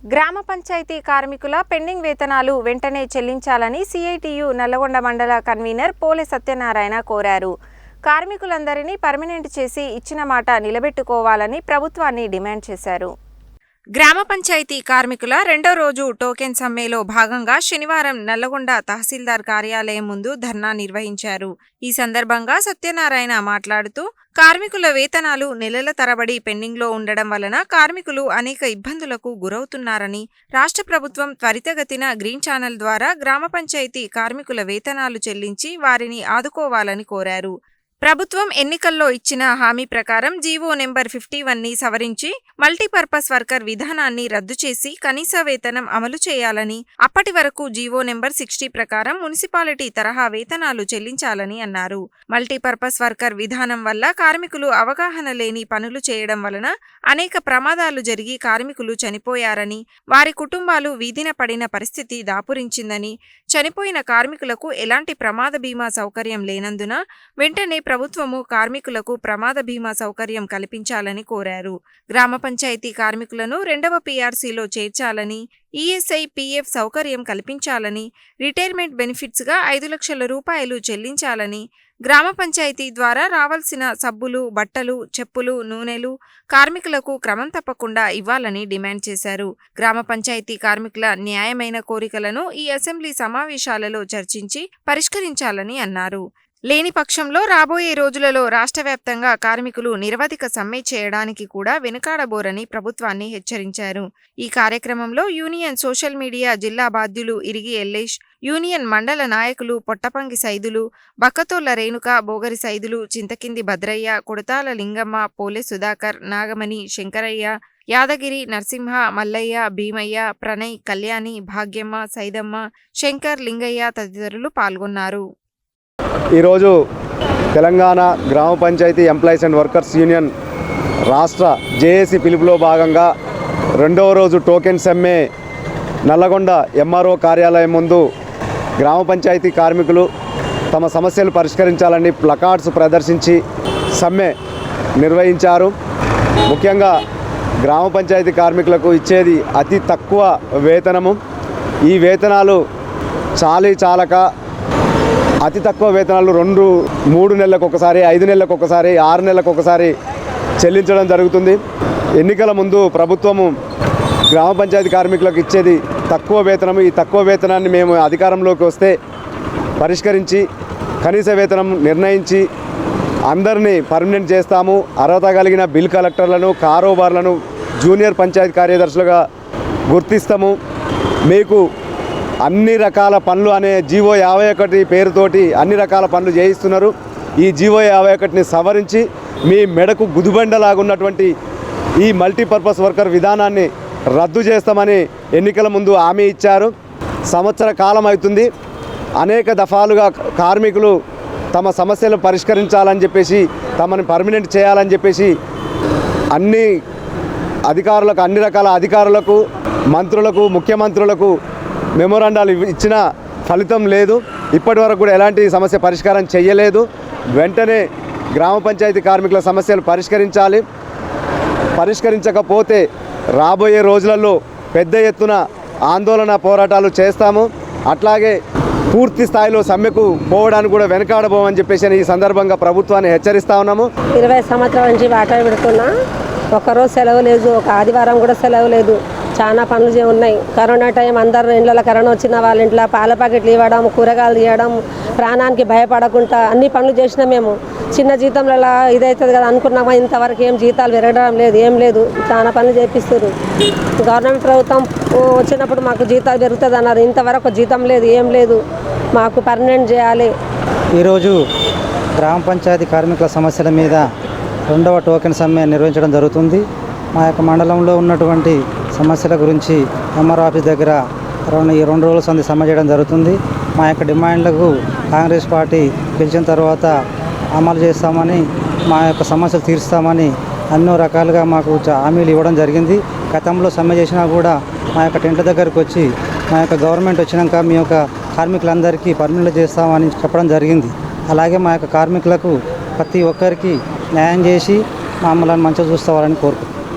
గ్రామ పంచాయతీ కార్మికుల పెండింగ్ వేతనాలు వెంటనే చెల్లించాలని సిఐటియు నల్లగొండ మండల కన్వీనర్ పోలె సత్యనారాయణ కోరారు. కార్మికులందరినీ పర్మనెంట్ చేసి ఇచ్చిన మాట నిలబెట్టుకోవాలని ప్రభుత్వాన్ని డిమాండ్ చేశారు. గ్రామ పంచాయతీ కార్మికుల రెండో రోజు టోకెన్ సమ్మెలో భాగంగా శనివారం నల్లగొండ తహసీల్దార్ కార్యాలయం ముందు ధర్నా నిర్వహించారు. ఈ సందర్భంగా సత్యనారాయణ మాట్లాడుతూ కార్మికుల వేతనాలు నెలల తరబడి పెండింగ్లో ఉండడం వలన కార్మికులు అనేక ఇబ్బందులకు గురవుతున్నారని, రాష్ట్ర ప్రభుత్వం త్వరితగతిన గ్రీన్ ఛానల్ ద్వారా గ్రామ పంచాయతీ కార్మికుల వేతనాలు చెల్లించి వారిని ఆదుకోవాలని కోరారు. ప్రభుత్వం ఎన్నికల్లో ఇచ్చిన హామీ ప్రకారం జీవో నెంబర్ 51ని సవరించి మల్టీపర్పస్ వర్కర్ విధానాన్ని రద్దు చేసి కనీస వేతనం అమలు చేయాలని, అప్పటి వరకు జీవో నెంబర్ 60 ప్రకారం మున్సిపాలిటీ తరహా వేతనాలు చెల్లించాలని అన్నారు. మల్టీపర్పస్ వర్కర్ విధానం వల్ల కార్మికులు అవగాహన లేని పనులు చేయడం వలన అనేక ప్రమాదాలు జరిగి కార్మికులు చనిపోయారని, వారి కుటుంబాలు వీధిన పడిన పరిస్థితి దాపురించిందని, చనిపోయిన కార్మికులకు ఎలాంటి ప్రమాద బీమా సౌకర్యం లేనందున వెంటనే ప్రభుత్వము కార్మికులకు ప్రమాద బీమా సౌకర్యం కల్పించాలని కోరారు. గ్రామ పంచాయతీ కార్మికులను 2వ PRCలో చేర్చాలని, ఈఎస్ఐ PF సౌకర్యం కల్పించాలని, రిటైర్మెంట్ బెనిఫిట్స్గా 5 లక్షల రూపాయలు చెల్లించాలని, గ్రామ పంచాయతీ ద్వారా రావాల్సిన సబ్బులు, బట్టలు, చెప్పులు, నూనెలు కార్మికులకు క్రమం తప్పకుండా ఇవ్వాలని డిమాండ్ చేశారు. గ్రామ పంచాయతీ కార్మికుల న్యాయమైన కోరికలను ఈ అసెంబ్లీ సమావేశాలలో చర్చించి పరిష్కరించాలని అన్నారు. లేని పక్షంలో రాబోయే రోజులలో రాష్ట్ర వ్యాప్తంగా కార్మికులు నిరవధిక సమ్మె చేయడానికి కూడా వెనుకాడబోరని ప్రభుత్వాన్ని హెచ్చరించారు. ఈ కార్యక్రమంలో యూనియన్ సోషల్ మీడియా జిల్లా బాధ్యులు ఇరిగి ఎల్లేష్, యూనియన్ మండల నాయకులు పొట్టపంగి సైదులు, బక్కతోళ్ల రేణుక, బోగరి సైదులు, చింతకింది భద్రయ్య, కుడతాల లింగమ్మ, పోలె సుధాకర్, నాగమణి, శంకరయ్య, యాదగిరి, నరసింహ, మల్లయ్య, భీమయ్య, ప్రణయ్, కళ్యాణి, భాగ్యమ్మ, సైదమ్మ, శంకర్, లింగయ్య తదితరులు పాల్గొన్నారు. ఈరోజు తెలంగాణ గ్రామ పంచాయతీ ఎంప్లాయీస్ అండ్ వర్కర్స్ యూనియన్ రాష్ట్ర జేఏసీ పిలుపులో భాగంగా రెండవ రోజు టోకెన్ సమ్మె నల్లగొండ MRO కార్యాలయం ముందు గ్రామ పంచాయతీ కార్మికులు తమ సమస్యలు పరిష్కరించాలని ప్లకార్డ్స్ ప్రదర్శించి సమ్మె నిర్వహించారు. ముఖ్యంగా గ్రామ పంచాయతీ కార్మికులకు ఇచ్చేది అతి తక్కువ వేతనము. ఈ వేతనాలు చాలక అతి తక్కువ వేతనాలు 2-3 నెలలకు ఒకసారి, 5 నెలలకు ఒకసారి, 6 నెలలకు ఒకసారి చెల్లించడం జరుగుతుంది. ఎన్నికల ముందు ప్రభుత్వము గ్రామ పంచాయతీ కార్మికులకు ఇచ్చేది తక్కువ వేతనం. ఈ తక్కువ వేతనాన్ని మేము అధికారంలోకి వస్తే పరిష్కరించి కనీస వేతనం నిర్ణయించి అందరినీ పర్మనెంట్ చేస్తాము. అర్హత కలిగిన బిల్ కలెక్టర్లను, కారోబార్లను జూనియర్ పంచాయతీ కార్యదర్శులుగా గుర్తిస్తాము. మీకు అన్ని రకాల పనులు అనే జీవో 51 పేరుతోటి అన్ని రకాల పనులు చేయిస్తున్నారు. ఈ జీవో 51ని సవరించి మీ మెడకు గుదిబండలాగున్నటువంటి ఈ మల్టీపర్పస్ వర్కర్ విధానాన్ని రద్దు చేస్తామని ఎన్నికల ముందు హామీ ఇచ్చారు. సంవత్సర కాలం అవుతుంది. అనేక దఫాలుగా కార్మికులు తమ సమస్యలు పరిష్కరించాలని చెప్పేసి, తమని పర్మనెంట్ చేయాలని చెప్పేసి అన్ని అధికారులకు, అన్ని రకాల అధికారులకు, మంత్రులకు, ముఖ్యమంత్రులకు మెమోరాండాలు ఇచ్చిన ఫలితం లేదు. ఇప్పటి వరకు కూడా ఎలాంటి సమస్య పరిష్కారం చేయలేదు. వెంటనే గ్రామ పంచాయతీ కార్మికుల సమస్యలు పరిష్కరించాలి. పరిష్కరించకపోతే రాబోయే రోజులలో పెద్ద ఎత్తున ఆందోళన పోరాటాలు చేస్తాము. అట్లాగే పూర్తి స్థాయిలో సమ్మెకు పోవడానికి కూడా వెనకాడబోమని చెప్పేసి ఈ సందర్భంగా ప్రభుత్వాన్ని హెచ్చరిస్తా ఉన్నాము. 20 సంవత్సరాల నుంచి వాటా పెడుతున్నా, ఒక్కరోజు సెలవు లేదు, ఒక ఆదివారం కూడా సెలవు లేదు. చాలా పనులు ఉన్నాయి. కరోనా టైం అందరు ఇంట్లో కరోనా వచ్చిన వాళ్ళ ఇంట్లో పాల ప్యాకెట్లు ఇవ్వడం, కూరగాయలు ఇవ్వడం, ప్రాణానికి భయపడకుండా అన్ని పనులు చేసినాం. మేము చిన్న జీతంలో ఇదవుతుంది కదా అనుకున్నామా, ఇంతవరకు ఏం జీతాలు పెరగడం లేదు, ఏం లేదు. చాలా పనులు చేపిస్తారు. గవర్నమెంట్ ప్రభుత్వం వచ్చినప్పుడు మాకు జీతాలు పెరుగుతుంది అన్నారు. ఇంతవరకు జీతం లేదు, ఏం లేదు. మాకు పర్మనెంట్ చేయాలి. ఈరోజు గ్రామ పంచాయతీ కార్మికుల సమస్యల మీద 2వ టోకెన్ సమ్మె నిర్వహించడం జరుగుతుంది. మా యొక్క మండలంలో ఉన్నటువంటి సమస్యల గురించి MRO ఆఫీస్ దగ్గర 2 రోజుల సంది సమ్మె చేయడం జరుగుతుంది. మా యొక్క డిమాండ్లకు కాంగ్రెస్ పార్టీ గెలిచిన తర్వాత అమలు చేస్తామని, మా యొక్క సమస్యలు తీరుస్తామని అన్నో రకాలుగా మాకు హామీలు ఇవ్వడం జరిగింది. గతంలో సమ్మె చేసినా కూడా మా యొక్క టెంట్ల దగ్గరకు వచ్చి మా యొక్క గవర్నమెంట్ వచ్చినాక మీ యొక్క కార్మికులందరికీ పర్మనెంట్ చేస్తామని చెప్పడం జరిగింది. అలాగే మా యొక్క కార్మికులకు ప్రతి ఒక్కరికి న్యాయం చేసి మమ్మల్ని మంచిగా చూస్తామని కోరుకుంటున్నాం.